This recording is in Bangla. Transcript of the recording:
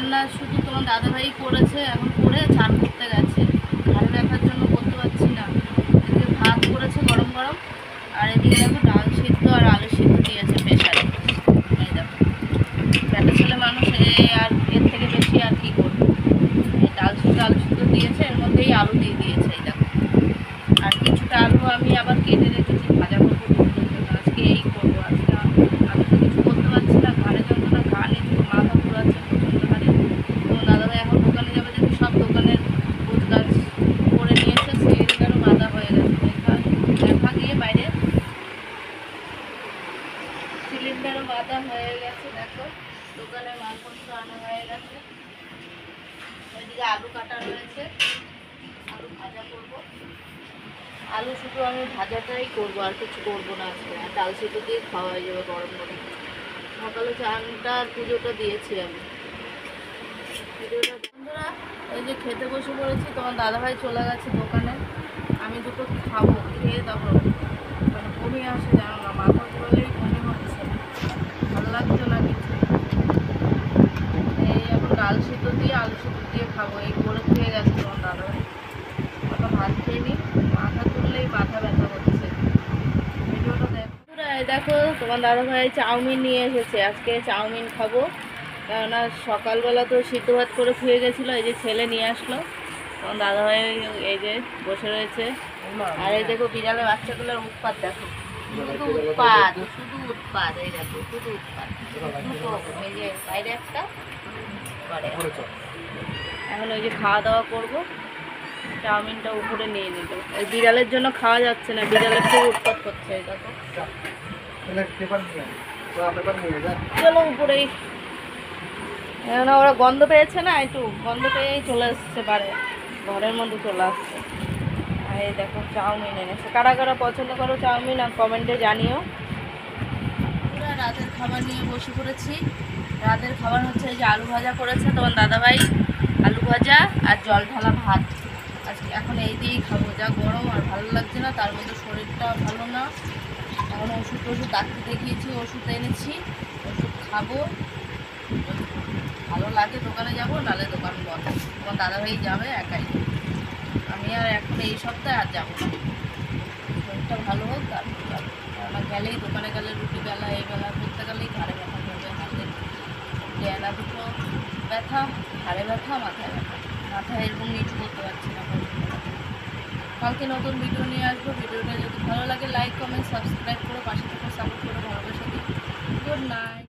রান্না শুধু তোমার দাদাভাই করেছে, এখন করে চান করতে গেছে। ঘাড়ে ব্যথার জন্য করতে পারছি না। এদিকে ভাত করেছে গরম গরম, আর এদিকে দেখো ডাল সিদ্ধ আর আলু সিদ্ধ দিয়েছে প্রেশারে। এই দেখো ব্যাটা ছেলে মানুষ, আর এর থেকে বেশি আর কি করবো। এই ডাল সিদ্ধ আলু সিদ্ধ দিয়েছে, এর মধ্যেই আলু দিয়ে দিয়েছে। এই দেখো আর কিছুটা আলু আমি আবার কেটে রেখেছি ভাজা করবো কুমড়োর জন্য। আজকে এই করবো। আজকে আমি তো কিছু করতে পারছি না, ঘাড়ে যন্ত্রণা, ঘাড়ে মাথা ঘুরাচ্ছে প্রচণ্ড হারে। তো দাদাভাই এখন দোকানে যাবে, দেখি সব দোকানের গোছ গাছ করে নিয়ে এসে সিলিন্ডারও বাঁধা হয়ে গেছে। দেখা গিয়ে বাইরে সিলিন্ডারও বাঁধা হয়ে গেছে। দেখো দোকানে মালপত্র আনা হয়ে গেছে। ওইদিকে আলু কাটা রয়েছে, আলু ভাজা করবো। আলু শুধু আমি ভাজাটাই করবো, আর কিছু করবো না আজকে। আর ডাল সিদ্ধ দিয়ে খাওয়া হয়ে যাবে গরম গরম। সকালে চানটা আর পুজোটা দিয়েছি আমি। ভিডিওটা বন্ধুরা এই যে খেতে বসে পড়েছি, তোমার দাদাভাই চলে গেছে দোকানে। আমি দুটো খাবো, খেয়ে তারপর মানে বমি আসে, জানো না, মাথা ঘুরলেই বমি হচ্ছে, ভালো লাগছে না কিছু। এই এখন ডাল সিদ্ধ দিয়ে আলু সিদ্ধ দিয়ে খাবো, এই করে খেয়ে গেছে তোমার দাদাভাই। ওটা ভাত খেয়ে নিই, মাথা তুললেই মাথা ব্যথা হচ্ছে। ভিডিওটা দেখো তোমার দাদাভাই চাউমিন নিয়ে এসেছে। আজকে চাউমিন খাবো, কেননা সকালবেলা তো সিদ্ধ ভাত করে খেয়ে গেছিলো। এই যে ছেলে নিয়ে আসলো, তোমার দাদাভাই এই যে বসে রয়েছে। আর এই দেখো বিড়ালের বাচ্চাগুলোর উৎপাত দেখো, শুধু উৎপাত শুধু উৎপাত। এই দেখো শুধু উৎপাত, এই যে বাইরে একটা করে। এখন ওই যে খাওয়া দাওয়া করবো, চাউমিনটা উপরে নিয়ে নিল। ওই বিড়ালের জন্য খাওয়া যাচ্ছে না, বিড়ালের খুব উৎপাত করছে। এই দেখো চলো উপরেই, কেননা ওরা গন্ধ পেয়েছে না, একটু গন্ধ পেয়েই চলে আসতে পারে, ঘরের মধ্যে চলে আসছে। আর এই দেখো চাউমিন এনেছে। কারা কারা পছন্দ করো চাউমিন আর কমেন্টে জানিও। পুরো রাতের খাবার নিয়ে বসে পড়েছি। রাতের খাবার হচ্ছে এই যে আলু ভাজা করেছে তোমার দাদাভাই, আলু ভাজা আর জল ঢালা ভাত। আজকে এখন এই দিয়েই খাবো, যা গরম আর ভালো লাগছে না, তার মধ্যে শরীরটা ভালো না। এখন ওষুধ ডাক্তার দেখিয়েছি, ওষুধ এনেছি, ওষুধ খাবো। ভালো লাগে দোকানে যাবো, নাহলে দোকান বন্ধ। তোমার দাদাভাই যাবে একাই, আমি আর এখন এই সপ্তাহে আর যাবো না। শরীরটা ভালো হোক তারপর যাবো। কেননা গেলেই দোকানে গেলে রুটি বেলা এই বেলা করতে গেলেই ঘাড়ে ব্যথা করবে, হাতে ডেনা দুটো ব্যথা, ঘাড়ে ব্যথা, মাথায় ব্যথা। মাথায় এরকম নিচু করতে পারছি না। কালকে নতুন ভিডিও নিয়ে আসবো। ভিডিওটা যদি ভালো লাগে লাইক কমেন্ট সাবস্ক্রাইব করে পাশে থেকে সাপোর্ট করে ভালোবাসা দিই। Good night.